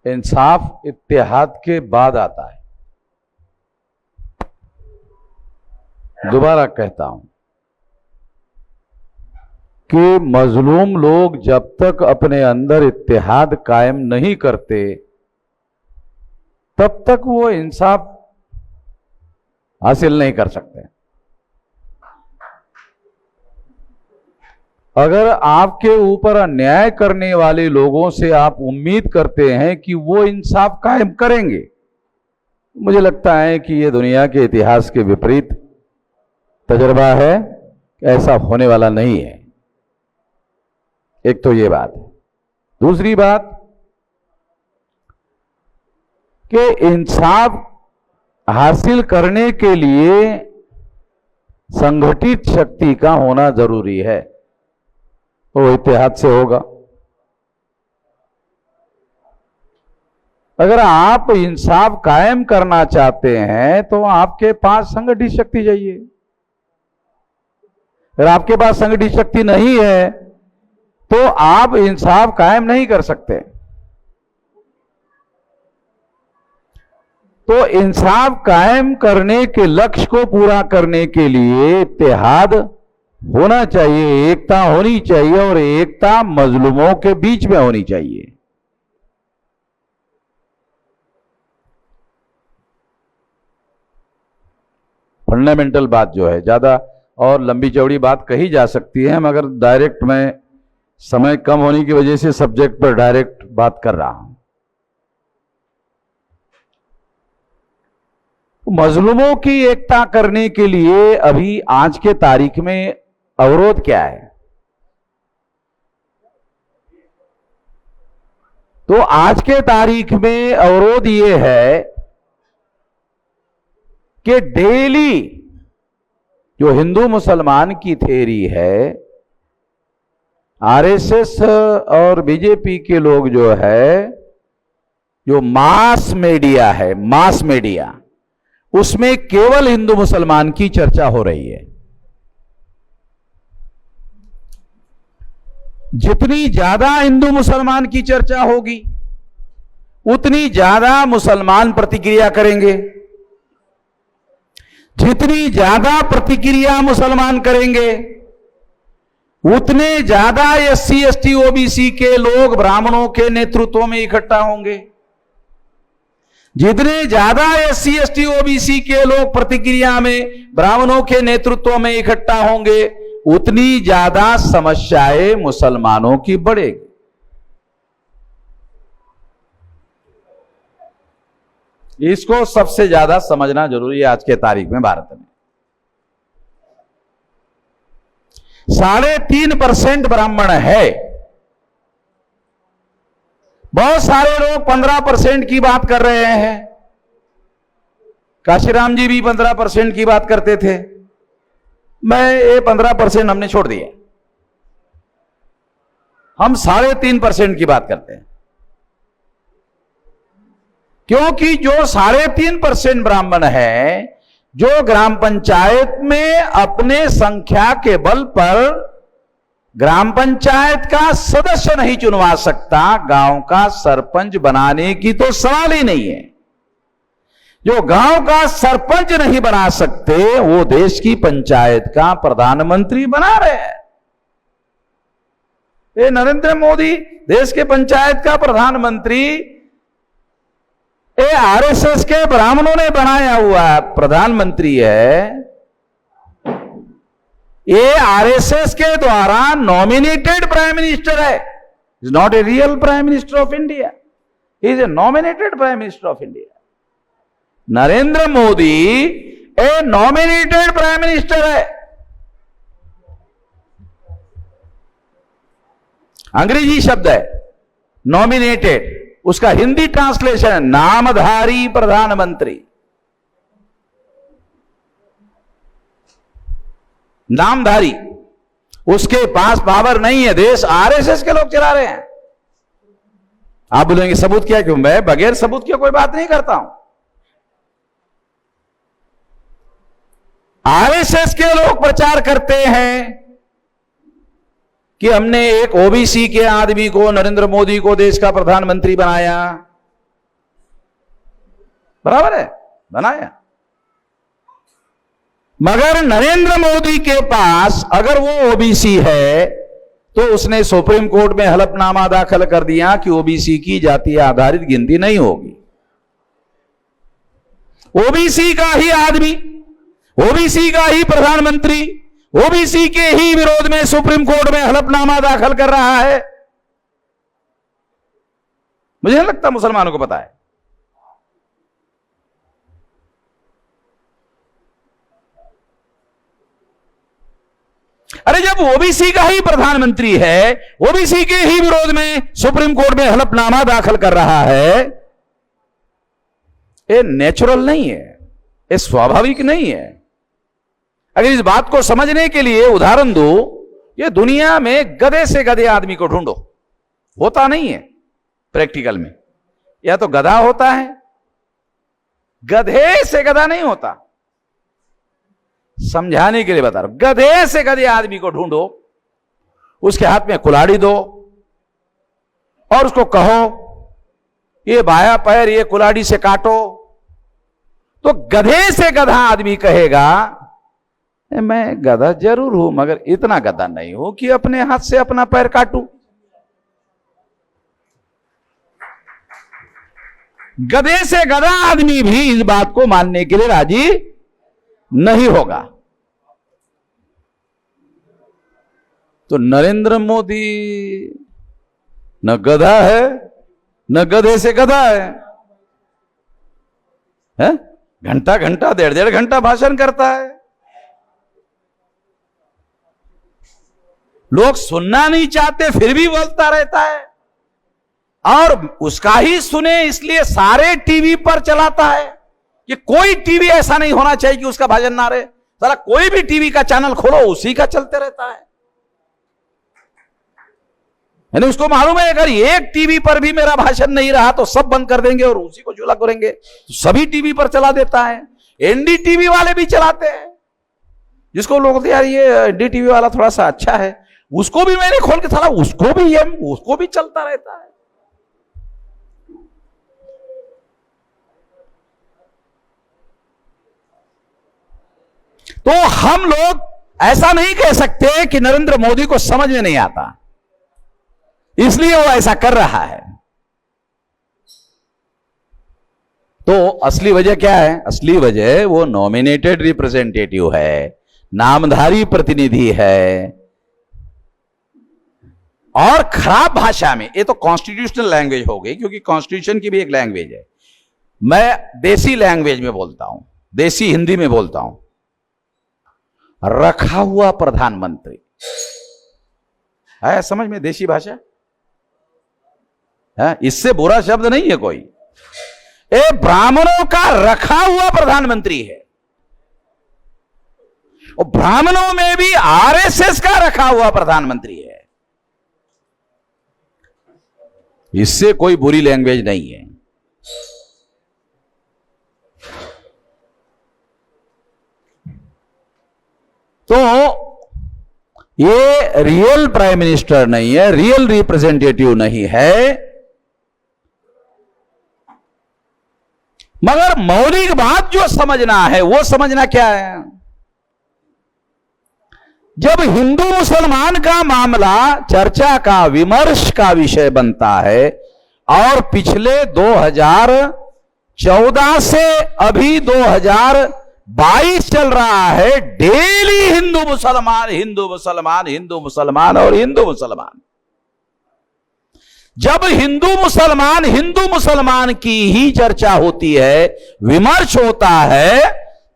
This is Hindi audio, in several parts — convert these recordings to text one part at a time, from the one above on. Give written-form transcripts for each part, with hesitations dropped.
इंसाफ इत्तेहाद के बाद आता है। दोबारा कहता हूं कि मजलूम लोग जब तक अपने अंदर इत्तेहाद कायम नहीं करते तब तक वो इंसाफ हासिल नहीं कर सकते। अगर आपके ऊपर अन्याय करने वाले लोगों से आप उम्मीद करते हैं कि वो इंसाफ कायम करेंगे, मुझे लगता है कि ये दुनिया के इतिहास के विपरीत तजर्बा है, ऐसा होने वाला नहीं है। एक तो ये बात है। दूसरी बात कि इंसाफ हासिल करने के लिए संगठित शक्ति का होना जरूरी है, वो इत्तेहाद से होगा। अगर आप इंसाफ कायम करना चाहते हैं तो आपके पास संगठित शक्ति चाहिए। अगर आपके पास संगठित शक्ति नहीं है तो आप इंसाफ कायम नहीं कर सकते। तो इंसाफ कायम करने के लक्ष्य को पूरा करने के लिए इत्तेहाद होना चाहिए, एकता होनी चाहिए, और एकता मजलूमों के बीच में होनी चाहिए। फंडामेंटल बात जो है, ज्यादा और लंबी चौड़ी बात कही जा सकती है, मगर डायरेक्ट मैं समय कम होने की वजह से सब्जेक्ट पर डायरेक्ट बात कर रहा हूं। मजलूमों की एकता करने के लिए अभी आज के तारीख में अवरोध क्या है? तो आज के तारीख में अवरोध यह है कि डेली जो हिंदू मुसलमान की थ्योरी है, आरएसएस और बीजेपी के लोग जो है, जो मास मीडिया है, मास मीडिया, उसमें केवल हिंदू मुसलमान की चर्चा हो रही है। जितनी ज्यादा हिंदू मुसलमान की चर्चा होगी उतनी ज्यादा मुसलमान प्रतिक्रिया करेंगे। जितनी ज्यादा प्रतिक्रिया मुसलमान करेंगे उतने ज्यादा एससी एसटी ओबीसी के लोग ब्राह्मणों के नेतृत्व में इकट्ठा होंगे। जितने ज्यादा एससी एसटी ओबीसी के लोग प्रतिक्रिया में ब्राह्मणों के नेतृत्व में इकट्ठा होंगे उतनी ज्यादा समस्याएं मुसलमानों की बढ़ेगी। इसको सबसे ज्यादा समझना जरूरी है आज के तारीख में भारत में। 3.5% ब्राह्मण है। बहुत सारे लोग 15% की बात कर रहे हैं। काशीराम जी भी 15% की बात करते थे। मैं ये 15% हमने छोड़ दिया, हम 3.5% की बात करते हैं, क्योंकि जो 3.5% ब्राह्मण है, जो ग्राम पंचायत में अपने संख्या के बल पर ग्राम पंचायत का सदस्य नहीं चुनवा सकता, गांव का सरपंच बनाने की तो सवाल ही नहीं है। जो गांव का सरपंच नहीं बना सकते वो देश की पंचायत का प्रधानमंत्री बना रहे हैं। ये नरेंद्र मोदी देश के पंचायत का प्रधानमंत्री ये आरएसएस के ब्राह्मणों ने बनाया हुआ प्रधानमंत्री है। ये आरएसएस के द्वारा नॉमिनेटेड प्राइम मिनिस्टर है। Is not a real prime minister of India, is a nominated prime minister of India. Narendra Modi A nominated prime minister है। अंग्रेजी शब्द है नॉमिनेटेड, उसका हिंदी ट्रांसलेशन है नामधारी प्रधानमंत्री। नामधारी, उसके पास पावर नहीं है, देश आरएसएस के लोग चला रहे हैं। आप बोलेंगे सबूत क्या? क्यों? मैं बगैर सबूत की कोई बात नहीं करता हूं। आरएसएस के लोग प्रचार करते हैं कि हमने एक ओबीसी के आदमी को, नरेंद्र मोदी को देश का प्रधानमंत्री बनाया। बराबर है, बनाया। मगर नरेंद्र मोदी के पास अगर वो ओबीसी है तो उसने सुप्रीम कोर्ट में हलफनामा दाखिल कर दिया कि ओबीसी की जाति आधारित गिनती नहीं होगी। ओबीसी का ही आदमी, ओबीसी का ही प्रधानमंत्री, ओबीसी के ही विरोध में सुप्रीम कोर्ट में हलफनामा दाखिल कर रहा है। मुझे नहीं लगता मुसलमानों को पता है। अरे जब ओबीसी का ही प्रधानमंत्री है, ओबीसी के ही विरोध में सुप्रीम कोर्ट में हलफनामा दाखिल कर रहा है, ये नेचुरल नहीं है, ये स्वाभाविक नहीं है। अगर इस बात को समझने के लिए उदाहरण दो, ये दुनिया में गधे से गधे आदमी को ढूंढो, होता नहीं है प्रैक्टिकल में। या तो गधा होता है, गधे से गधा नहीं होता। समझाने के लिए बता रहा हूं, गधे से गधे आदमी को ढूंढो, उसके हाथ में कुल्हाड़ी दो और उसको कहो ये बाया पैर ये कुल्हाड़ी से काटो, तो गधे से गधा आदमी कहेगा मैं गधा जरूर हूं मगर इतना गधा नहीं हूं कि अपने हाथ से अपना पैर काटूं। गधे से गधा आदमी भी इस बात को मानने के लिए राजी नहीं होगा। तो नरेंद्र मोदी न गधा है न गधे से गधा है? घंटा घंटा 1.5 घंटा भाषण करता है, लोग सुनना नहीं चाहते फिर भी बोलता रहता है, और उसका ही सुने इसलिए सारे टीवी पर चलाता है कि कोई टीवी ऐसा नहीं होना चाहिए कि उसका भाषण ना रहे। सारा कोई भी टीवी का चैनल खोलो उसी का चलते रहता है। यानी उसको मालूम है अगर एक टीवी पर भी मेरा भाषण नहीं रहा तो सब बंद कर देंगे और उसी को झूला करेंगे, तो सभी टीवी पर चला देता है। एनडीटीवी वाले भी चलाते हैं, जिसको लोग बोलते यार ये एनडीटीवी वाला थोड़ा सा अच्छा है, उसको भी मैंने खोल के चला, उसको भी चलता रहता है। तो हम लोग ऐसा नहीं कह सकते कि नरेंद्र मोदी को समझ में नहीं आता इसलिए वो ऐसा कर रहा है। तो असली वजह क्या है? असली वजह वो नॉमिनेटेड रिप्रेजेंटेटिव है, नामधारी प्रतिनिधि है, और खराब भाषा में, ये तो कॉन्स्टिट्यूशनल लैंग्वेज हो गई क्योंकि कॉन्स्टिट्यूशन की भी एक लैंग्वेज है। मैं देसी लैंग्वेज में बोलता हूं, देसी हिंदी में बोलता हूं। रखा हुआ प्रधानमंत्री है, समझ में देसी भाषा है, इससे बुरा शब्द नहीं है कोई। ये ब्राह्मणों का रखा हुआ प्रधानमंत्री है, और ब्राह्मणों में भी आरएसएस का रखा हुआ प्रधानमंत्री है। इससे कोई बुरी लैंग्वेज नहीं है। तो ये रियल प्राइम मिनिस्टर नहीं है, रियल रिप्रेजेंटेटिव नहीं है। मगर मौलिक बात जो समझना है वो समझना क्या है? जब हिंदू मुसलमान का मामला चर्चा का विमर्श का विषय बनता है और पिछले 2014 से अभी 2022 चल रहा है, डेली हिंदू मुसलमान हिंदू मुसलमान हिंदू मुसलमान और हिंदू मुसलमान। जब हिंदू मुसलमान की ही चर्चा होती है, विमर्श होता है,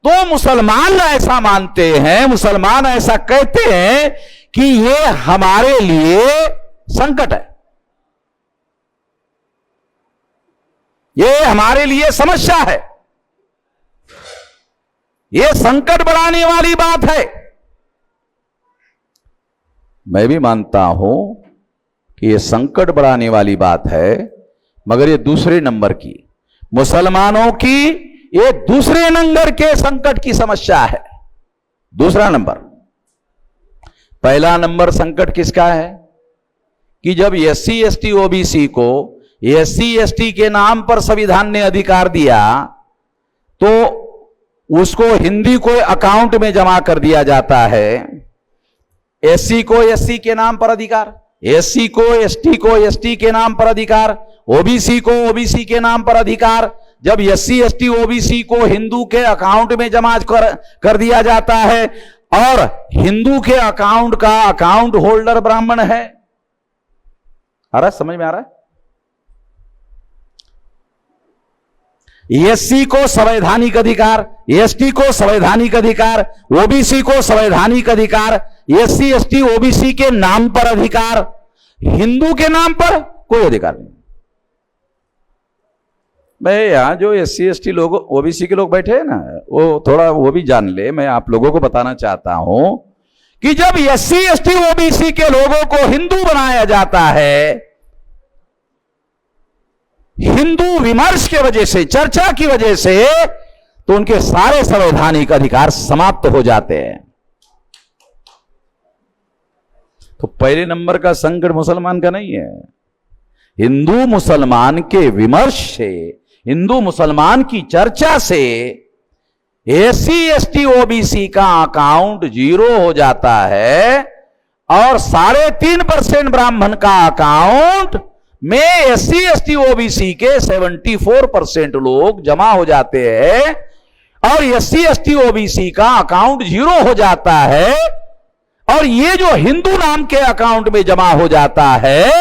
तो मुसलमान ऐसा मानते हैं, मुसलमान ऐसा कहते हैं कि ये हमारे लिए संकट है, ये हमारे लिए समस्या है, ये संकट बढ़ाने वाली बात है। मैं भी मानता हूं कि ये संकट बढ़ाने वाली बात है, मगर ये दूसरे नंबर की, मुसलमानों की ये दूसरे नंबर के संकट की समस्या है, दूसरा नंबर। पहला नंबर संकट किसका है कि जब एससी एसटी ओबीसी को एससी एसटी के नाम पर संविधान ने अधिकार दिया, तो उसको हिंदी को अकाउंट में जमा कर दिया जाता है। एससी को एससी के नाम पर अधिकार, एससी को एसटी को एसटी के नाम पर अधिकार, ओबीसी को ओबीसी के नाम पर अधिकार। जब एससी एसटी ओबीसी को हिंदू के अकाउंट में जमा कर दिया जाता है और हिंदू के अकाउंट का अकाउंट होल्डर ब्राह्मण है। आ रहा है, समझ में आ रहा है? एससी को संवैधानिक अधिकार, एसटी को संवैधानिक अधिकार, ओबीसी को संवैधानिक अधिकार, एससी एसटी ओबीसी के नाम पर अधिकार, हिंदू के नाम पर कोई अधिकार नहीं। मैं यहां जो एससी एसटी लोग ओबीसी के लोग बैठे हैं ना, वो थोड़ा वो भी जान ले। मैं आप लोगों को बताना चाहता हूं कि जब एससी एसटी ओबीसी के लोगों को हिंदू बनाया जाता है, हिंदू विमर्श के वजह से, चर्चा की वजह से, तो उनके सारे संवैधानिक अधिकार समाप्त हो जाते हैं। तो पहले नंबर का संकट मुसलमान का नहीं है। हिंदू मुसलमान के विमर्श से, हिंदू मुसलमान की चर्चा से एससी एसटी ओबीसी का अकाउंट 0 हो जाता है और 3.5% ब्राह्मण का अकाउंट में एससी एसटी ओबीसी के 74% लोग जमा हो जाते हैं और एससी एसटी ओबीसी का अकाउंट 0 हो जाता है। और ये जो हिंदू नाम के अकाउंट में जमा हो जाता है,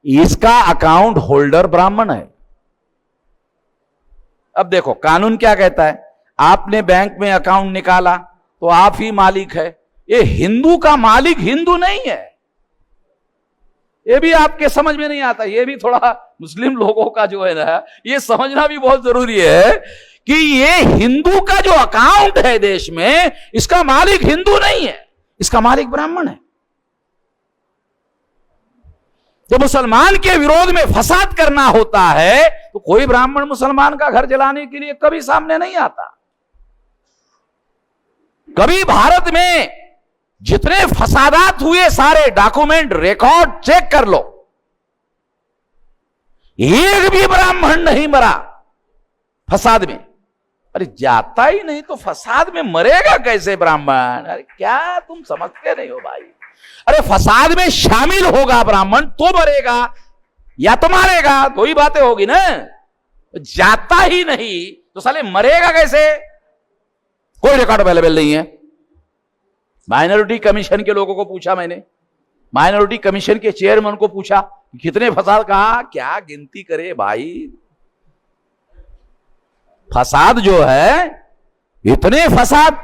इसका अकाउंट होल्डर ब्राह्मण है। अब देखो कानून क्या कहता है, आपने बैंक में अकाउंट निकाला तो आप ही मालिक है। ये हिंदू का मालिक हिंदू नहीं है। ये भी आपके समझ में नहीं आता। ये भी थोड़ा मुस्लिम लोगों का जो है ना, ये समझना भी बहुत जरूरी है कि ये हिंदू का जो अकाउंट है देश में, इसका मालिक हिंदू नहीं है, इसका मालिक ब्राह्मण है। जब मुसलमान के विरोध में फसाद करना होता है तो कोई ब्राह्मण मुसलमान का घर जलाने के लिए कभी सामने नहीं आता। कभी भारत में जितने फसादात हुए, सारे डॉक्यूमेंट रिकॉर्ड चेक कर लो, एक भी ब्राह्मण नहीं मरा फसाद में। अरे जाता ही नहीं तो फसाद में मरेगा कैसे ब्राह्मण? अरे क्या तुम समझते नहीं हो भाई? अरे फसाद में शामिल होगा ब्राह्मण तो मरेगा या तो मारेगा, दो ही बातें होगी ना। जाता ही नहीं तो साले मरेगा कैसे? कोई रिकॉर्ड अवेलेबल नहीं है। माइनॉरिटी कमीशन के लोगों को पूछा मैंने, माइनॉरिटी कमीशन के चेयरमैन को पूछा कितने फसाद, कहा क्या गिनती करे भाई। फसाद जो है, इतने फसाद।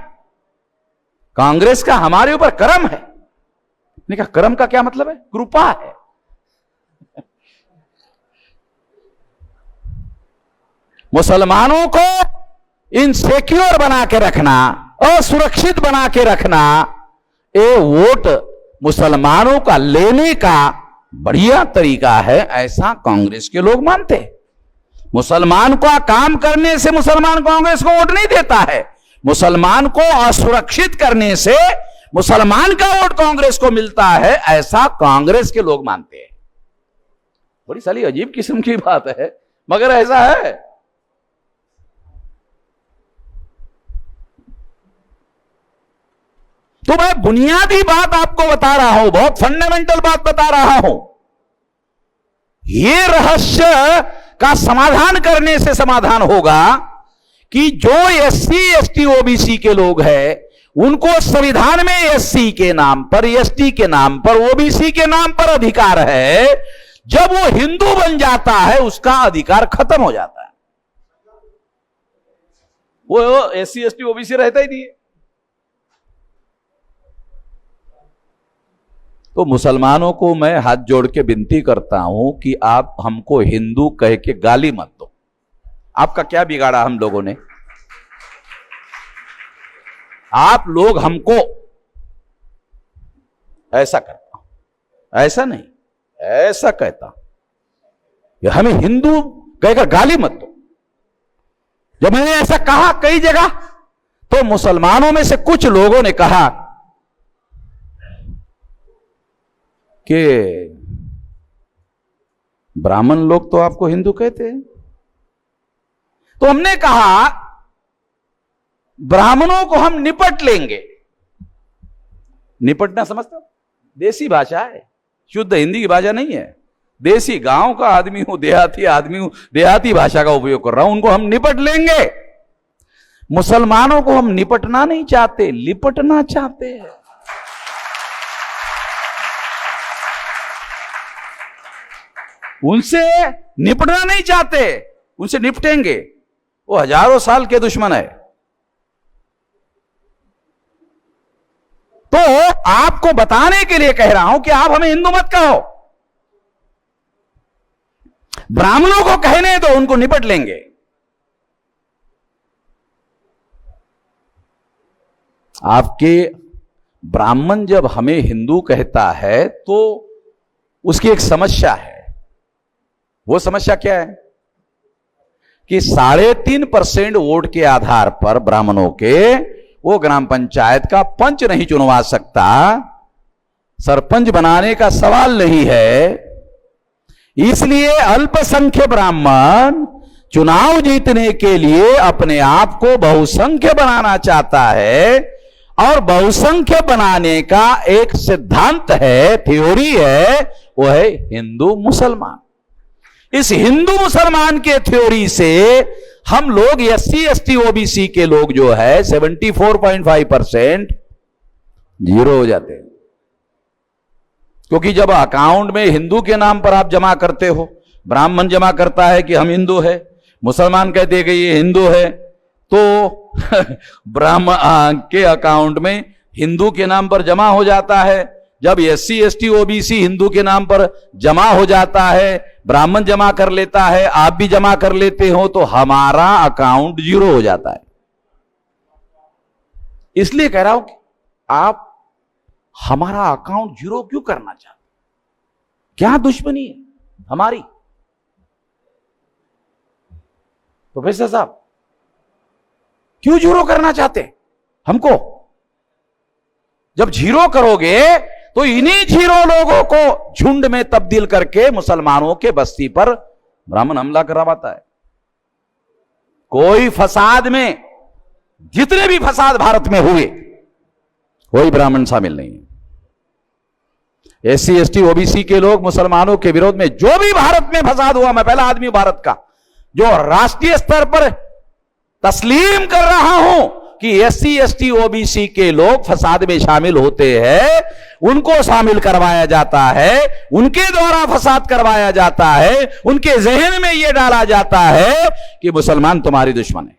कांग्रेस का हमारे ऊपर कर्म है। मैंने कहा कर्म का क्या मतलब है? कृपा है। मुसलमानों को इनसिक्योर बना के रखना, असुरक्षित बना के रखना, ये वोट मुसलमानों का लेने का बढ़िया तरीका है, ऐसा कांग्रेस के लोग मानते हैं। मुसलमान का काम करने से मुसलमान कांग्रेस को वोट नहीं देता है। मुसलमान को असुरक्षित करने से मुसलमान का वोट कांग्रेस को मिलता है, ऐसा कांग्रेस के लोग मानते हैं। बड़ी साली अजीब किस्म की बात है, मगर ऐसा है। तो मैं बुनियादी बात आपको बता रहा हूं, बहुत फंडामेंटल बात बता रहा हूं। यह रहस्य का समाधान करने से समाधान होगा कि जो एससी एसटी ओबीसी के लोग हैं, उनको संविधान में एससी के नाम पर, एसटी के नाम पर, ओबीसी के नाम पर अधिकार है। जब वो हिंदू बन जाता है, उसका अधिकार खत्म हो जाता है। वो एससी एसटी ओबीसी रहता ही नहीं है। तो मुसलमानों को मैं हाथ जोड़ के विनती करता हूं कि आप हमको हिंदू कह के गाली मत दो। आपका क्या बिगाड़ा हम लोगों ने? आप लोग हमको ऐसा करता, ऐसा नहीं, ऐसा कहता, हमें हिंदू कहकर गाली मत दो। जब मैंने ऐसा कहा कई जगह, तो मुसलमानों में से कुछ लोगों ने कहा कि ब्राह्मण लोग तो आपको हिंदू कहते हैं। तो हमने कहा ब्राह्मणों को हम निपट लेंगे। निपटना समझते हो? देसी भाषा है, शुद्ध हिंदी की भाषा नहीं है। देसी गांव का आदमी हूं, देहाती आदमी हूं, देहाती भाषा का उपयोग कर रहा हूं। उनको हम निपट लेंगे। मुसलमानों को हम निपटना नहीं चाहते, लिपटना चाहते हैं। उनसे निपटना नहीं चाहते, उनसे निपटेंगे। वो हजारों साल के दुश्मन है। तो आपको बताने के लिए कह रहा हूं कि आप हमें हिंदू मत कहो, ब्राह्मणों को कहने दो, उनको निपट लेंगे। आपके ब्राह्मण जब हमें हिंदू कहता है तो उसकी एक समस्या है। वो समस्या क्या है कि 3.5% वोट के आधार पर ब्राह्मणों के वो ग्राम पंचायत का पंच नहीं चुनवा सकता, सरपंच बनाने का सवाल नहीं है। इसलिए अल्पसंख्य ब्राह्मण चुनाव जीतने के लिए अपने आप को बहुसंख्य बनाना चाहता है, और बहुसंख्य बनाने का एक सिद्धांत है, थ्योरी है, वो है हिंदू मुसलमान। इस हिंदू मुसलमान के थ्योरी से हम लोग SC ST OBC के लोग जो है 74.5% जीरो हो जाते हैं। क्योंकि जब अकाउंट में हिंदू के नाम पर आप जमा करते हो, ब्राह्मण जमा करता है कि हम हिंदू है, मुसलमान कहते हैं कि ये हिंदू है, तो ब्राह्मण के अकाउंट में हिंदू के नाम पर जमा हो जाता है। जब SC ST OBC हिंदू के नाम पर जमा हो जाता है, ब्राह्मण जमा कर लेता है, आप भी जमा कर लेते हो, तो हमारा अकाउंट जीरो हो जाता है। इसलिए कह रहा हूं कि आप हमारा अकाउंट जीरो क्यों करना चाहते? क्या दुश्मनी है हमारी? प्रोफेसर साहब क्यों जीरो करना चाहते हमको? जब जीरो करोगे तो इन्हीं जीरो लोगों को झुंड में तब्दील करके मुसलमानों के बस्ती पर ब्राह्मण हमला करवाता है। कोई फसाद में, जितने भी फसाद भारत में हुए, कोई ब्राह्मण शामिल नहीं है। SC ST OBC के लोग मुसलमानों के विरोध में जो भी भारत में फसाद हुआ, मैं पहला आदमी भारत का जो राष्ट्रीय स्तर पर तस्लीम कर रहा हूं कि SC ST OBC के लोग फसाद में शामिल होते हैं, उनको शामिल करवाया जाता है, उनके द्वारा फसाद करवाया जाता है, उनके जहन में यह डाला जाता है कि मुसलमान तुम्हारी दुश्मन है।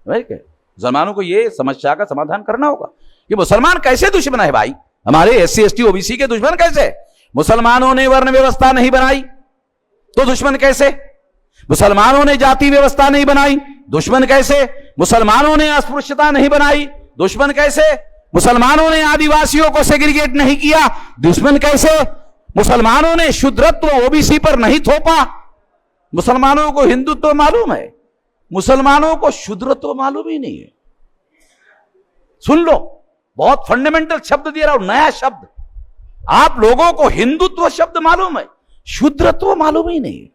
मुसलमानों को यह समस्या का समाधान करना होगा कि मुसलमान कैसे दुश्मन है भाई, हमारे SC ST OBC के दुश्मन कैसे? मुसलमानों ने वर्ण व्यवस्था नहीं बनाई तो दुश्मन कैसे? मुसलमानों ने जाति व्यवस्था नहीं बनाई, दुश्मन कैसे? मुसलमानों ने अस्पृश्यता नहीं बनाई, दुश्मन कैसे? मुसलमानों ने आदिवासियों को सेग्रीगेट नहीं किया, दुश्मन कैसे? मुसलमानों ने शूद्रत्व OBC पर नहीं थोपा। मुसलमानों को हिंदुत्व मालूम है, मुसलमानों को शूद्रत्व मालूम ही नहीं है। सुन लो, बहुत फंडामेंटल शब्द दे रहा हूं, नया शब्द। आप लोगों को हिंदुत्व शब्द मालूम है, शूद्रत्व मालूम ही नहीं है।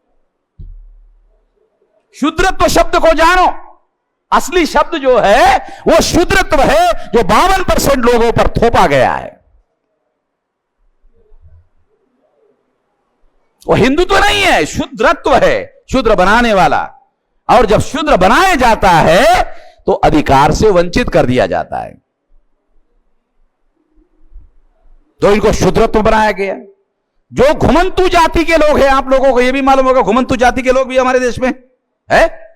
शूद्रत्व शब्द को जानो, असली शब्द जो है वो शूद्रत्व है, जो 52% लोगों पर थोपा गया है। वो हिंदुत्व नहीं है, शूद्रत्व है, शूद्र बनाने वाला। और जब शूद्र बनाया जाता है तो अधिकार से वंचित कर दिया जाता है, तो इनको शूद्रत्व बनाया गया। जो घुमंतु जाति के लोग हैं, आप लोगों को यह भी मालूम होगा, घुमंतु जाति के लोग भी हमारे देश में है,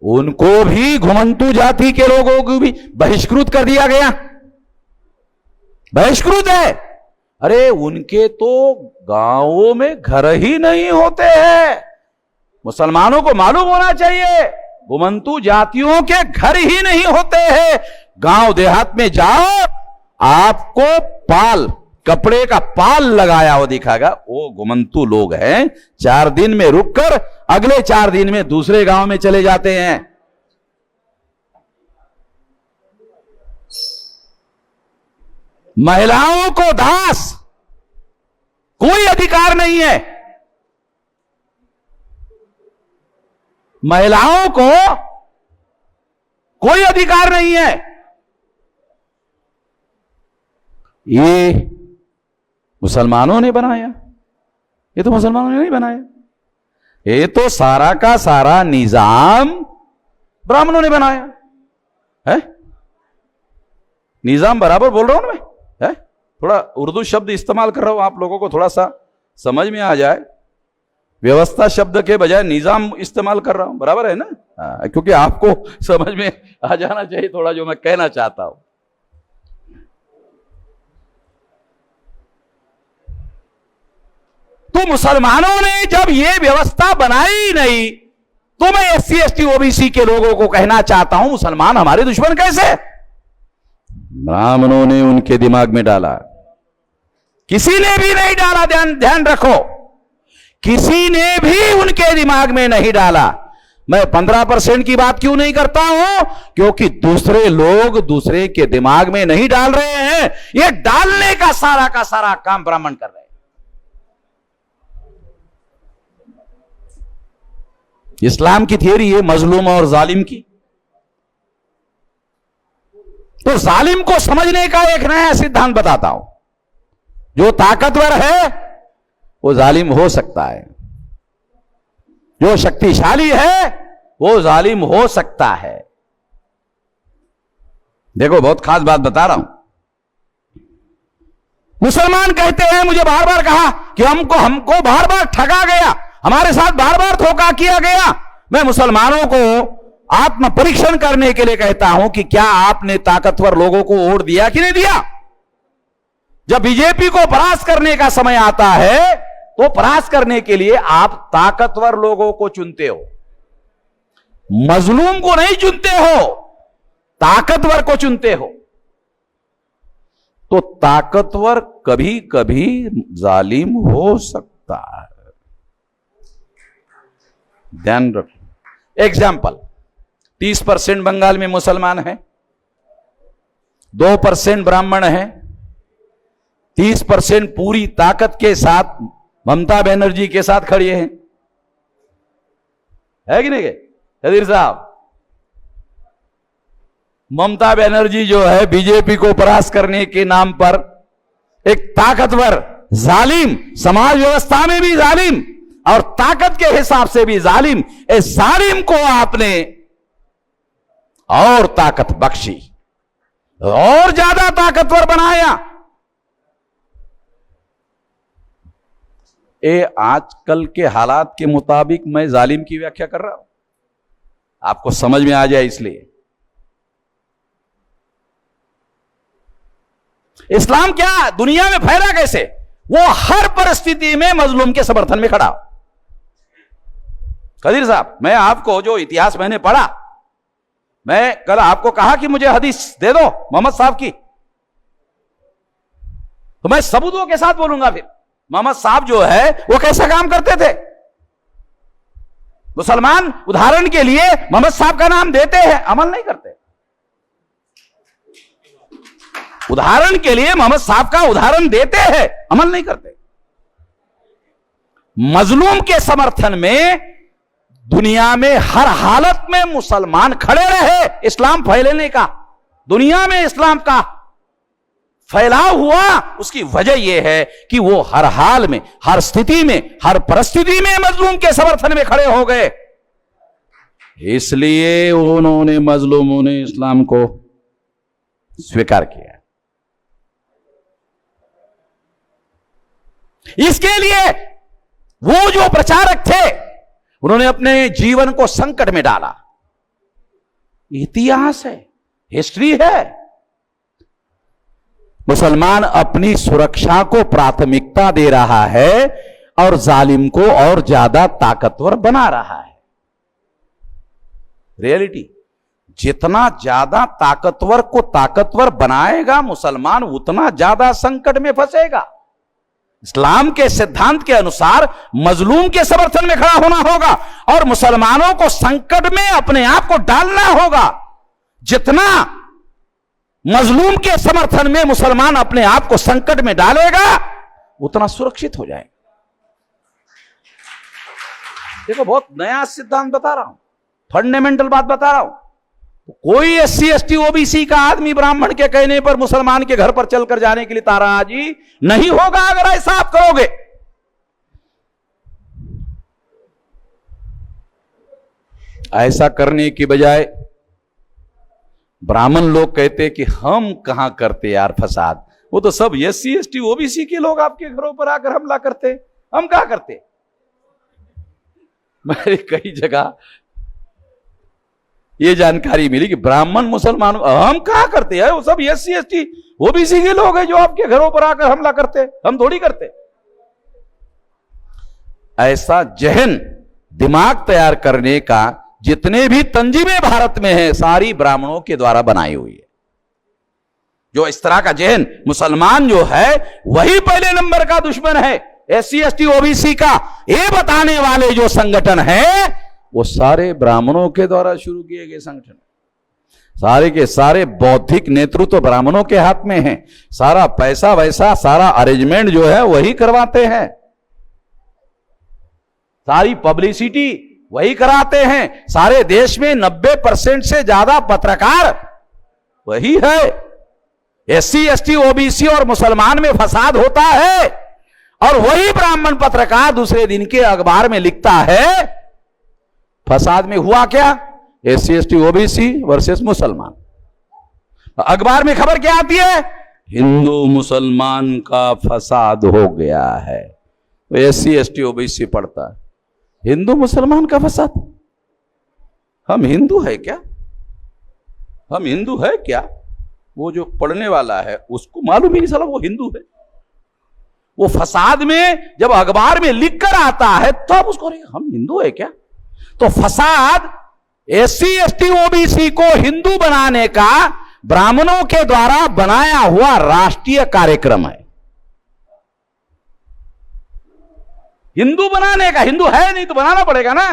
उनको भी, घुमंतु जाति के लोगों को भी बहिष्कृत कर दिया गया। बहिष्कृत है। अरे उनके तो गांवों में घर ही नहीं होते हैं। मुसलमानों को मालूम होना चाहिए, घुमंतु जातियों के घर ही नहीं होते हैं। गांव देहात में जाओ, आपको पाल, कपड़े का पाल लगाया हुआ दिखाएगा, वो घुमंतु लोग हैं। 4 दिन में रुककर अगले 4 दिन में दूसरे गांव में चले जाते हैं। महिलाओं को दास, कोई अधिकार नहीं है। महिलाओं को कोई अधिकार नहीं है। ये मुसलमानों ने बनाया, ये तो मुसलमानों ने नहीं बनाया, ये तो सारा का सारा निजाम ब्राह्मणों ने बनाया है। निजाम बराबर बोल रहा हूं ना मैं, है? थोड़ा उर्दू शब्द इस्तेमाल कर रहा हूं, आप लोगों को थोड़ा सा समझ में आ जाए। व्यवस्था शब्द के बजाय निजाम इस्तेमाल कर रहा हूं, बराबर है ना? क्योंकि आपको समझ में आ जाना चाहिए थोड़ा जो मैं कहना चाहता हूं। तो मुसलमानों ने जब ये व्यवस्था बनाई नहीं, तो मैं SC ST OBC के लोगों को कहना चाहता हूं मुसलमान हमारे दुश्मन कैसे? ब्राह्मणों ने उनके दिमाग में डाला, किसी ने भी नहीं डाला। ध्यान रखो, किसी ने भी उनके दिमाग में नहीं डाला। मैं 15% की बात क्यों नहीं करता हूं? क्योंकि दूसरे लोग दूसरे के दिमाग में नहीं डाल रहे हैं, ये डालने का सारा काम ब्राह्मण कर रहे हैं। इस्लाम की थियरी है मजलूम और जालिम की। तो जालिम को समझने का एक नया सिद्धांत बताता हूं। जो ताकतवर है वो जालिम हो सकता है, जो शक्तिशाली है वो जालिम हो सकता है। देखो, बहुत खास बात बता रहा हूं। मुसलमान कहते हैं, मुझे बार बार कहा कि हमको बार बार ठगा गया, हमारे साथ बार बार धोखा किया गया। मैं मुसलमानों को आत्म परीक्षण करने के लिए कहता हूं कि क्या आपने ताकतवर लोगों को वोट दिया कि नहीं दिया? जब बीजेपी को परास्त करने का समय आता है तो परास्त करने के लिए आप ताकतवर लोगों को चुनते हो, मजलूम को नहीं चुनते हो, ताकतवर को चुनते हो। तो ताकतवर कभी कभी जालिम हो सकता है, ध्यान रखो। एग्जाम्पल, 30% बंगाल में मुसलमान है, 2% ब्राह्मण है, 30% पूरी ताकत के साथ ममता बनर्जी के साथ खड़ी है कि नहीं? कदीर साहब, ममता बनर्जी जो है बीजेपी को परास्त करने के नाम पर एक ताकतवर जालिम, समाज व्यवस्था में भी जालिम और ताकत के हिसाब से भी जालिम, इस जालिम को आपने और ताकत बख्शी, और ज्यादा ताकतवर बनाया। ये आजकल के हालात के मुताबिक मैं जालिम की व्याख्या कर रहा हूं, आपको समझ में आ जाए इसलिए। इस्लाम क्या दुनिया में फैला कैसे? वो हर परिस्थिति में मजलूम के समर्थन में खड़ा। कदीर साहब, मैं आपको जो इतिहास मैंने पढ़ा, मैं कल आपको कहा कि मुझे हदीस दे दो मोहम्मद साहब की, तो मैं सबूतों के साथ बोलूंगा। फिर मोहम्मद साहब जो है वो कैसा काम करते थे? मुसलमान उदाहरण के लिए मोहम्मद साहब का नाम देते हैं, अमल नहीं करते। उदाहरण के लिए मोहम्मद साहब का उदाहरण देते हैं, अमल नहीं करते। मजलूम के समर्थन में दुनिया में हर हालत में मुसलमान खड़े रहे। इस्लाम फैलने का, दुनिया में इस्लाम का फैलाव हुआ, उसकी वजह यह है कि वो हर हाल में, हर स्थिति में, हर परिस्थिति में मजलूम के समर्थन में खड़े हो गए। इसलिए उन्होंने, मजलूमों ने इस्लाम को स्वीकार किया। इसके लिए वो जो प्रचारक थे उन्होंने अपने जीवन को संकट में डाला। इतिहास है, हिस्ट्री है। मुसलमान अपनी सुरक्षा को प्राथमिकता दे रहा है और जालिम को और ज्यादा ताकतवर बना रहा है। रियलिटी, जितना ज्यादा ताकतवर को ताकतवर बनाएगा मुसलमान, उतना ज्यादा संकट में फंसेगा। इस्लाम के सिद्धांत के अनुसार मजलूम के समर्थन में खड़ा होना होगा और मुसलमानों को संकट में अपने आप को डालना होगा। जितना मजलूम के समर्थन में मुसलमान अपने आप को संकट में डालेगा, उतना सुरक्षित हो जाएगा। देखो, बहुत नया सिद्धांत बता रहा हूं, फंडामेंटल बात बता रहा हूं। कोई SC ST OBC का आदमी ब्राह्मण के कहने पर मुसलमान के घर पर चलकर जाने के लिए ताराजी नहीं होगा अगर ऐसा आप करोगे। ऐसा करने की बजाय ब्राह्मण लोग कहते कि हम कहां करते यार फसाद, वो तो सब SC ST OBC के लोग आपके घरों पर आकर हमला करते, हम क्या करते। मेरे कई जगह ये जानकारी मिली कि ब्राह्मण मुसलमान हम कहां करते हैं, वो सब SC ST OBC के लोग हैं जो आपके घरों पर आकर हमला करते, हम थोड़ी करते। ऐसा जहन दिमाग तैयार करने का जितने भी तंजीमें भारत में हैं सारी ब्राह्मणों के द्वारा बनाई हुई है। जो इस तरह का जहन, मुसलमान जो है वही पहले नंबर का दुश्मन है SC ST OBC का, ये बताने वाले जो संगठन है वो सारे ब्राह्मणों के द्वारा शुरू किए गए संगठन, सारे के सारे बौद्धिक नेतृत्व ब्राह्मणों के हाथ में है। सारा पैसा वैसा सारा अरेंजमेंट जो है वही करवाते हैं, सारी पब्लिसिटी वही कराते हैं। सारे देश में 90% से ज्यादा पत्रकार वही है। SC ST OBC और मुसलमान में फसाद होता है और वही ब्राह्मण पत्रकार दूसरे दिन के अखबार में लिखता है फसाद में हुआ क्या, SC ST OBC वर्सेस मुसलमान। अखबार में खबर क्या आती है, हिंदू मुसलमान का फसाद हो गया है। तो SC ST OBC पढ़ता है हिंदू मुसलमान का फसाद। हम हिंदू है क्या, हम हिंदू है क्या। वो जो पढ़ने वाला है उसको मालूम ही नहीं साला वो हिंदू है। वो फसाद में जब अखबार में लिखकर आता है तब तो उसको हम हिंदू है क्या। तो फसाद SC ST OBC को हिंदू बनाने का ब्राह्मणों के द्वारा बनाया हुआ राष्ट्रीय कार्यक्रम है। हिंदू बनाने का, हिंदू है नहीं तो बनाना पड़ेगा ना।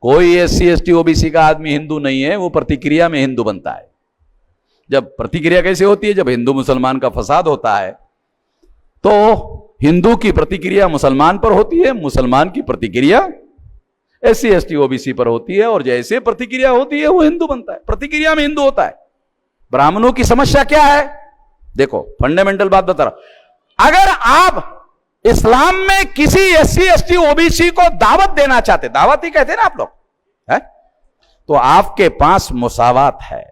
कोई SC ST OBC का आदमी हिंदू नहीं है, वो प्रतिक्रिया में हिंदू बनता है। जब प्रतिक्रिया कैसे होती है, जब हिंदू मुसलमान का फसाद होता है तो हिंदू की प्रतिक्रिया मुसलमान पर होती है, मुसलमान की प्रतिक्रिया SC ST OBC पर होती है, और जैसे प्रतिक्रिया होती है वो हिंदू बनता है, प्रतिक्रिया में हिंदू होता है। ब्राह्मणों की समस्या क्या है, देखो फंडामेंटल बात बता रहा। अगर आप इस्लाम में किसी SC ST OBC को दावत देना चाहते, दावत ही कहते हैं ना आप लोग, है? तो आपके पास मुसावात है?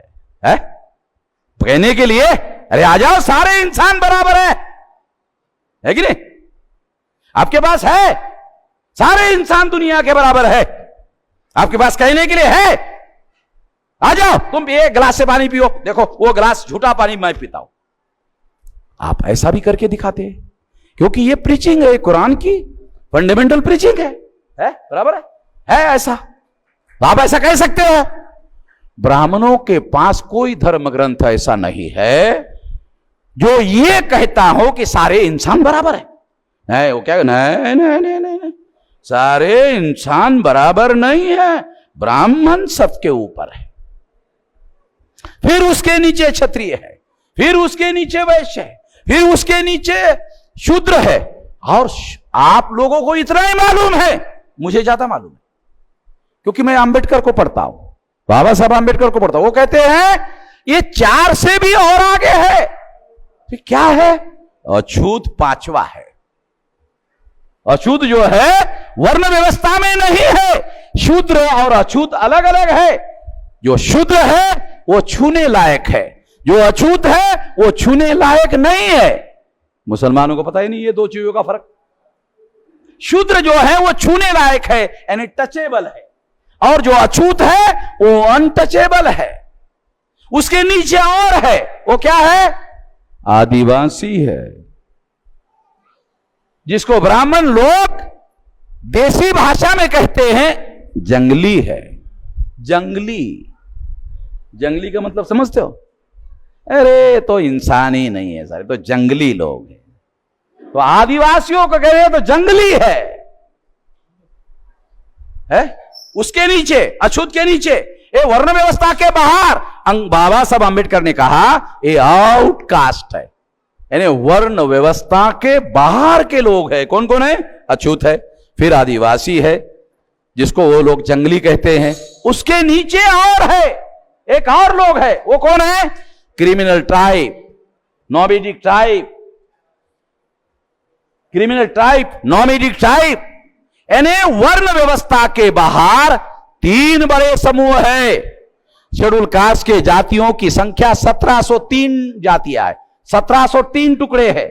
कहने के लिए अरे आ जाओ सारे इंसान बराबर है कि नहीं। आपके पास है, सारे इंसान दुनिया के बराबर है, आपके पास कहने के लिए है। आ जाओ तुम एक गिलास से पानी पियो, देखो वो गिलास झूठा पानी मैं पीता हूं। आप ऐसा भी करके दिखाते हैं क्योंकि ये प्रीचिंग है, कुरान की फंडामेंटल प्रीचिंग है बराबर है ऐसा। तो आप ऐसा कह सकते हो। ब्राह्मणों के पास कोई धर्म ग्रंथ ऐसा नहीं है जो ये कहता हो कि सारे इंसान बराबर है। नहीं, वो क्या, नहीं नहीं नहीं नहीं, सारे इंसान बराबर नहीं है, ब्राह्मण सबके ऊपर है, फिर उसके नीचे क्षत्रिय है, फिर उसके नीचे वैश्य है, फिर उसके नीचे शूद्र है। और आप लोगों को इतना ही मालूम है, मुझे ज्यादा मालूम है क्योंकि मैं अंबेडकर को पढ़ता हूं, बाबा साहब अंबेडकर को पढ़ता हूं। वो कहते हैं ये 4 से भी और आगे है। तो क्या है, अछूत 5वां है। अछूत जो है वर्ण व्यवस्था में नहीं है। शूद्र और अछूत अलग अलग है। जो शूद्र है वो छूने लायक है, जो अछूत है वो छूने लायक नहीं है। मुसलमानों को पता ही नहीं ये दो चीजों का फर्क। शूद्र जो है वो छूने लायक है यानी टचेबल है, और जो अछूत है वो अनटचेबल है। उसके नीचे और है, वो क्या है, आदिवासी है, जिसको ब्राह्मण लोग देसी भाषा में कहते हैं जंगली है। जंगली, जंगली का मतलब समझते हो? अरे तो इंसान ही नहीं है सारे, तो जंगली लोग हैं। तो आदिवासियों को कह रहे तो जंगली है? उसके नीचे, अछूत के नीचे, ये वर्ण व्यवस्था के बाहर। बाबा साहब अंबेडकर ने कहा ये आउटकास्ट है, यानी वर्ण व्यवस्था के बाहर के लोग हैं। कौन कौन है? अछूत है, फिर आदिवासी है जिसको वो लोग जंगली कहते हैं, उसके नीचे और है एक और लोग है, वो कौन है? Criminal tribe, nomadic tribe, criminal tribe, nomadic tribe, यानी वर्ण व्यवस्था के बाहर 3 बड़े समूह है। शेड्यूल कास्ट के जातियों की संख्या 1703 जातियां है, 1703 टुकड़े हैं।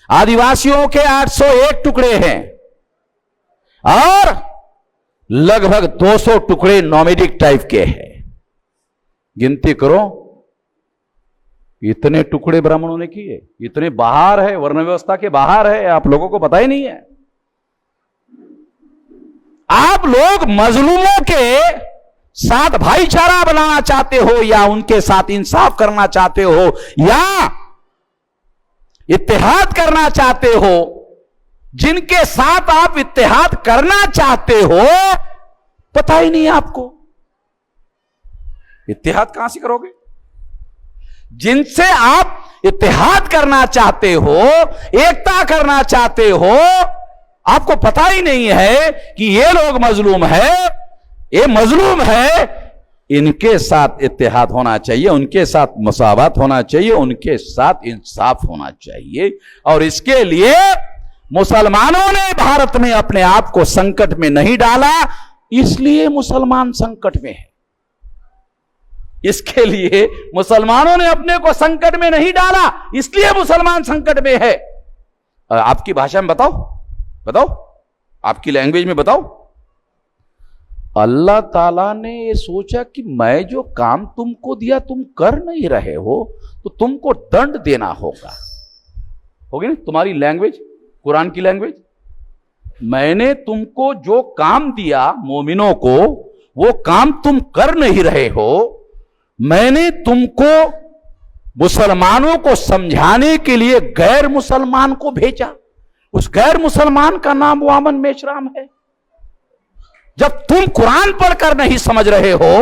आदिवासियों के 801 टुकड़े हैं और लगभग 200 टुकड़े नोमैडिक टाइप के हैं। गिनती करो, इतने टुकड़े ब्राह्मणों ने किए, इतने बाहर है, वर्ण व्यवस्था के बाहर है, आप लोगों को पता ही नहीं है। आप लोग मजलूमों के साथ भाईचारा बनाना चाहते हो या उनके साथ इंसाफ करना चाहते हो या इत्तेहाद करना चाहते हो। जिनके साथ आप इत्तेहाद करना चाहते हो पता ही नहीं आपको, इत्तेहाद कहां से करोगे? जिनसे आप इत्तेहाद करना चाहते हो, एकता करना चाहते हो, आपको पता ही नहीं है कि ये लोग मजलूम है, ये मजलूम है, इनके साथ इत्तेहाद होना चाहिए, उनके साथ मुसावात होना चाहिए, उनके साथ इंसाफ होना चाहिए। और इसके लिए मुसलमानों ने भारत में अपने आप को संकट में नहीं डाला, इसलिए मुसलमान संकट में है। इसके लिए मुसलमानों ने अपने को संकट में नहीं डाला, इसलिए मुसलमान संकट में है। आपकी भाषा में बताओ, बताओ, आपकी लैंग्वेज में बताओ। अल्लाह ताला ने ये सोचा कि मैं जो काम तुमको दिया तुम कर नहीं रहे हो, तो तुमको दंड देना होगा। होगी ना तुम्हारी लैंग्वेज, कुरान की लैंग्वेज। मैंने तुमको जो काम दिया मोमिनों को, वो काम तुम कर नहीं रहे हो। मैंने तुमको मुसलमानों को समझाने के लिए गैर मुसलमान को भेजा। उस गैर मुसलमान का नाम वामन मेश्राम है। जब तुम कुरान पढ़कर नहीं समझ रहे हो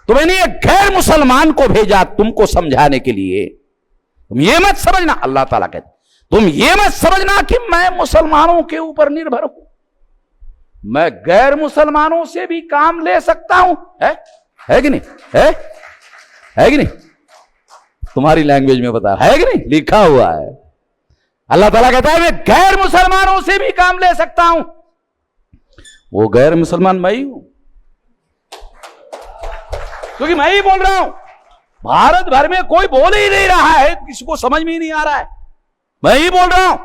तो मैंने एक गैर मुसलमान को भेजा तुमको समझाने के लिए। तुम ये मत समझना, अल्लाह ताला कहते, तुम ये मत समझना कि मैं मुसलमानों के ऊपर निर्भर हूं। मैं गैर मुसलमानों से भी काम ले सकता हूं। है कि नहीं? है कि नहीं? तुम्हारी लैंग्वेज में बता, है कि नहीं? लिखा हुआ है। अल्लाह ताला कहता है मैं गैर मुसलमानों से भी काम ले सकता हूं। वो गैर मुसलमान मैं ही हूं, क्योंकि मैं ही बोल रहा हूं। भारत भर में कोई बोल ही नहीं रहा है, किसी को समझ में ही नहीं आ रहा है, मैं ही बोल रहा हूं।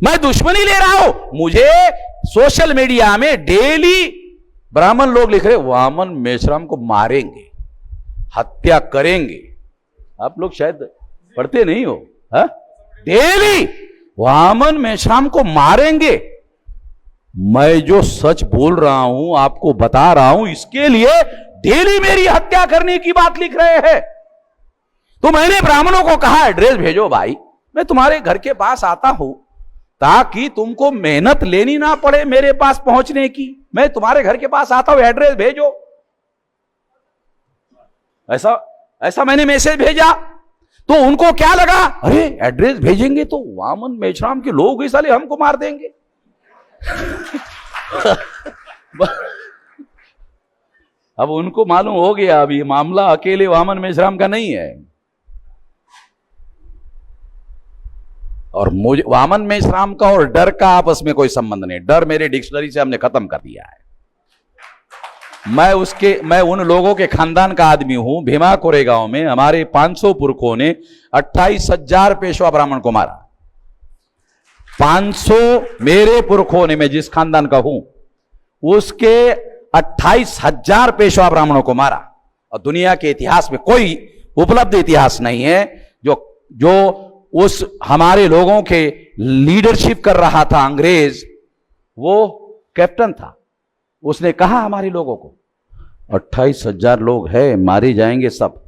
मैं दुश्मनी ले रहा हूं। मुझे सोशल मीडिया में डेली ब्राह्मण लोग लिख रहे वामन मेश्राम को मारेंगे, हत्या करेंगे। आप लोग शायद पढ़ते नहीं हो, डेली वामन मेश्राम को मारेंगे। मैं जो सच बोल रहा हूं, आपको बता रहा हूं, इसके लिए डेली मेरी हत्या करने की बात लिख रहे हैं। तो मैंने ब्राह्मणों को कहा एड्रेस भेजो भाई, मैं तुम्हारे घर के पास आता हूं ताकि तुमको मेहनत लेनी ना पड़े मेरे पास पहुंचने की। मैं तुम्हारे घर के पास आता हूं, एड्रेस भेजो। ऐसा मैंने मैसेज भेजा। तो उनको क्या लगा, अरे एड्रेस भेजेंगे तो वामन मेश्राम के लोग इस साले हमको मार देंगे। अब उनको मालूम हो गया अब ये मामला अकेले वामन मेश्राम का नहीं है। और मुझे वामन मेश्राम का और डर का आपस में कोई संबंध नहीं। डर मेरे डिक्शनरी से हमने खत्म कर दिया है। मैं उन लोगों के खानदान का आदमी हूं। भीमा कोरेगांव में हमारे 500 पुरखों ने 28,000 पेशवा ब्राह्मण को मारा। 500 मेरे पुरखों ने, मैं जिस खानदान का हूं उसके 28,000 पेशवा ब्राह्मणों को मारा। और दुनिया के इतिहास में कोई उपलब्ध इतिहास नहीं है जो उस हमारे लोगों के लीडरशिप कर रहा था अंग्रेज, वो कैप्टन था। उसने कहा हमारे लोगों को 28,000 लोग हैं, मारे जाएंगे, सब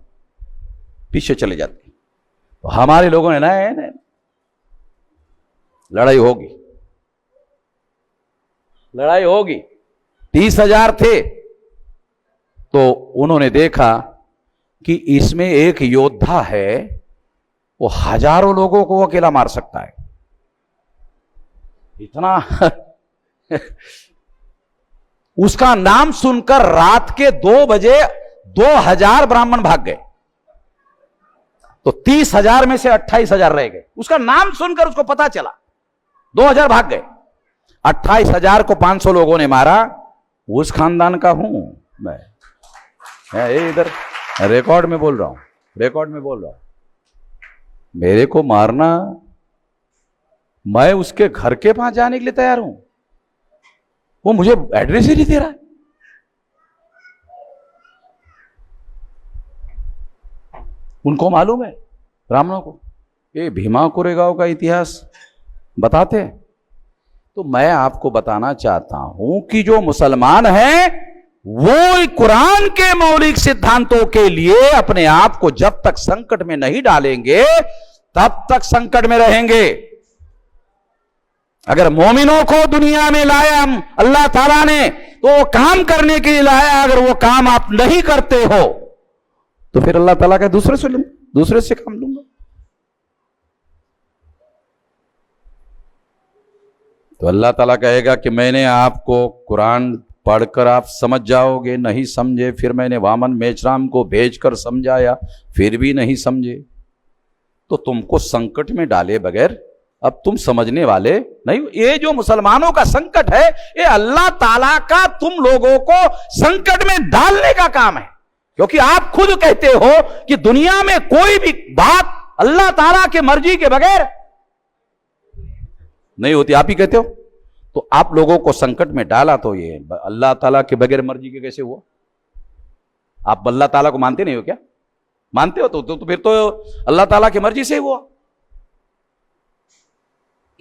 पीछे चले जाते। तो हमारे लोगों ने ना लड़ाई होगी, लड़ाई होगी। 30,000 थे तो उन्होंने देखा कि इसमें एक योद्धा है, वो हजारों लोगों को अकेला मार सकता है। इतना उसका नाम सुनकर रात के 2 बजे 2000 ब्राह्मण भाग गए। तो 30,000 में से 28,000 रह गए। उसका नाम सुनकर उसको पता चला, 2000 भाग गए। 28,000 को 500 लोगों ने मारा। उस खानदान का हूं मैं इधर रिकॉर्ड में बोल रहा हूं। मेरे को मारना, मैं उसके घर के पास जाने के लिए तैयार हूं, वो मुझे एड्रेस ही नहीं दे रहा है। उनको मालूम है, ब्राह्मणों को, ये भीमा कोरेगांव का इतिहास बताते हैं। तो मैं आपको बताना चाहता हूं कि जो मुसलमान हैं वो कुरान के मौलिक सिद्धांतों के लिए अपने आप को जब तक संकट में नहीं डालेंगे तब तक संकट में रहेंगे। अगर मोमिनों को दुनिया में लाया अल्लाह ताला ने तो वो काम करने के लिए लाया। अगर वो काम आप नहीं करते हो तो फिर अल्लाह ताला का दूसरे से काम लूंगा। तो अल्लाह ताला कहेगा कि मैंने आपको कुरान पढ़कर आप समझ जाओगे, नहीं समझे, फिर मैंने वामन मेचराम को भेजकर समझाया, फिर भी नहीं समझे, तो तुमको संकट में डाले बगैर अब तुम समझने वाले नहीं। ये जो मुसलमानों का संकट है, ये अल्लाह ताला का तुम लोगों को संकट में डालने का काम है। क्योंकि आप खुद कहते हो कि दुनिया में कोई भी बात अल्लाह ताला के मर्जी के बगैर नहीं होती, आप ही कहते हो। तो आप लोगों को संकट में डाला तो ये अल्लाह ताला के बगैर मर्जी के कैसे हुआ? आप अल्लाह ताला को मानते नहीं हो क्या? मानते हो तो फिर तो अल्लाह ताला की मर्जी से हुआ।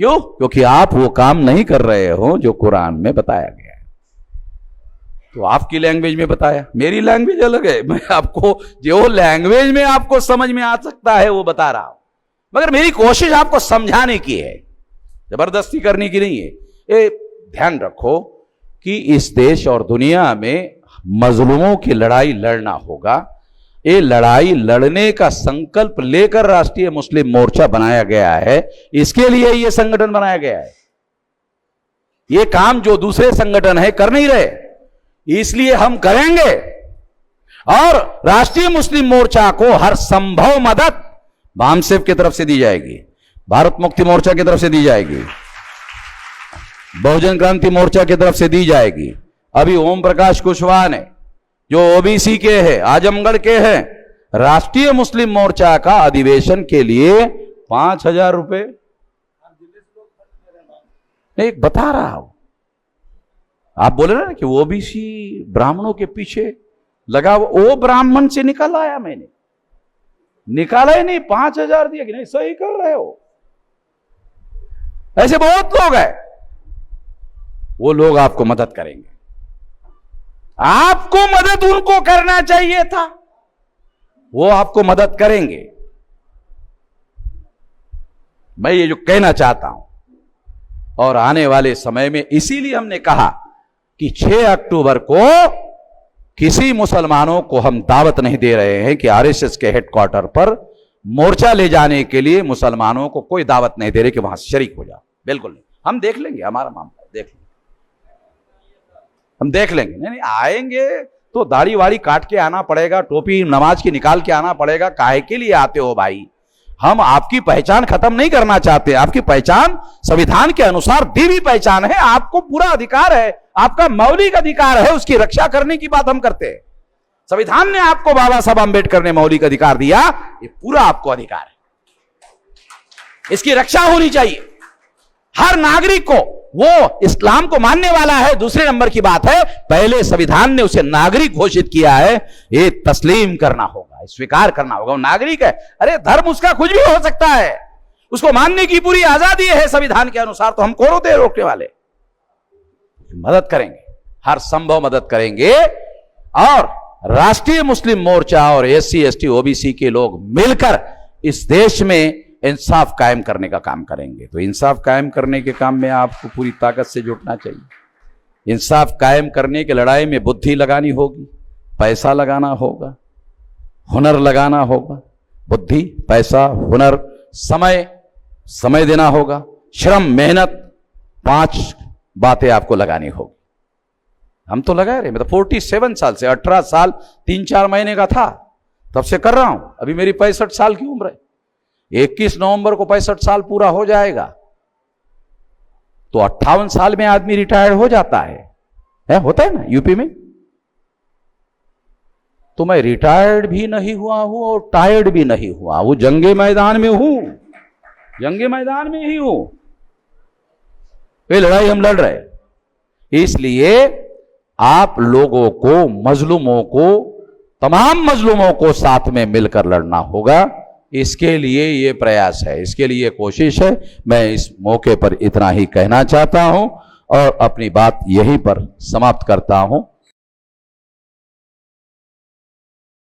क्यों? क्योंकि आप वो काम नहीं कर रहे हो जो कुरान में बताया गया है। तो आपकी लैंग्वेज में बताया, मेरी लैंग्वेज अलग है। मैं आपको जो लैंग्वेज में आपको समझ में आ सकता है वो बता रहा हूं, मगर मेरी कोशिश आपको समझाने की है, जबरदस्ती करने की नहीं है। ये ध्यान रखो कि इस देश और दुनिया में मजलूमों की लड़ाई लड़ना होगा। ये लड़ाई लड़ने का संकल्प लेकर राष्ट्रीय मुस्लिम मोर्चा बनाया गया है। इसके लिए ये संगठन बनाया गया है। ये काम जो दूसरे संगठन है कर नहीं रहे, इसलिए हम करेंगे। और राष्ट्रीय मुस्लिम मोर्चा को हर संभव मदद बामसेफ की तरफ से दी जाएगी, भारत मुक्ति मोर्चा की तरफ से दी जाएगी, बहुजन क्रांति मोर्चा की तरफ से दी जाएगी। अभी ओम प्रकाश कुशवाहा ने जो ओबीसी के हैं, आजमगढ़ के हैं, राष्ट्रीय मुस्लिम मोर्चा का अधिवेशन के लिए 5,000 रुपए नहीं बता रहा हूं। आप बोले ना कि ओबीसी ब्राह्मणों के पीछे लगा, वो ब्राह्मण से निकाल आया मैंने, निकाला ही नहीं, 5,000 दिया कि नहीं, सही कर रहे हो। ऐसे बहुत लोग हैं, वो लोग आपको मदद करेंगे। आपको मदद उनको करना चाहिए था, वो आपको मदद करेंगे। मैं ये जो कहना चाहता हूं, और आने वाले समय में इसीलिए हमने कहा कि 6 अक्टूबर को किसी मुसलमानों को हम दावत नहीं दे रहे हैं कि आरएसएस के हेडक्वार्टर पर मोर्चा ले जाने के लिए मुसलमानों को कोई दावत नहीं दे रहे कि वहां शरीक हो जाओ। बिल्कुल नहीं, हम देख लेंगे, हमारा मामला देख लेंगे, हम देख लेंगे। नहीं आएंगे तो दाढ़ी वाड़ी काट के आना पड़ेगा, टोपी नमाज की निकाल के आना पड़ेगा। काहे के लिए आते हो भाई? हम आपकी पहचान खत्म नहीं करना चाहते। आपकी पहचान संविधान के अनुसार दी हुई पहचान है, आपको पूरा अधिकार है, आपका मौलिक अधिकार है, उसकी रक्षा करने की बात हम करते हैं। संविधान ने आपको बाबा साहब अंबेडकर ने मौलिक अधिकार दिया, ये पूरा आपको अधिकार है, इसकी रक्षा होनी चाहिए हर नागरिक को। वो इस्लाम को मानने वाला है, दूसरे नंबर की बात है, पहले संविधान ने उसे नागरिक घोषित किया है, ये तस्लीम करना होगा, स्वीकार करना होगा, वो नागरिक है। अरे धर्म उसका कुछ भी हो सकता है, उसको मानने की पूरी आजादी है संविधान के अनुसार, तो हम कौन होते हैं रोकने वाले? मदद करेंगे, हर संभव मदद करेंगे। और राष्ट्रीय मुस्लिम मोर्चा और एससी एसटी ओबीसी के लोग मिलकर इस देश में इंसाफ कायम करने का काम करेंगे। तो इंसाफ कायम करने के काम में आपको पूरी ताकत से जुटना चाहिए। इंसाफ कायम करने की लड़ाई में बुद्धि लगानी होगी, पैसा लगाना होगा, हुनर लगाना होगा। बुद्धि, पैसा, हुनर, समय देना होगा, श्रम, मेहनत, 5 बातें आपको लगानी होगी। हम तो लगा रहे, मैं तो 47 साल से, 18 साल 3-4 महीने का था तब से कर रहा हूं। अभी मेरी 65 साल की उम्र है, 21 नवंबर को 65 साल पूरा हो जाएगा। तो 58 साल में आदमी रिटायर्ड हो जाता है, होता है ना यूपी में। तो मैं रिटायर्ड भी नहीं हुआ हूं और टायर्ड भी नहीं हुआ, वो जंगे मैदान में हूं, जंगे मैदान में ही हूं, ये लड़ाई हम लड़ रहे। इसलिए आप लोगों को, मजलूमों को, तमाम मजलूमों को साथ में मिलकर लड़ना होगा। इसके लिए ये प्रयास है, इसके लिए कोशिश है। मैं इस मौके पर इतना ही कहना चाहता हूं और अपनी बात यहीं पर समाप्त करता हूं।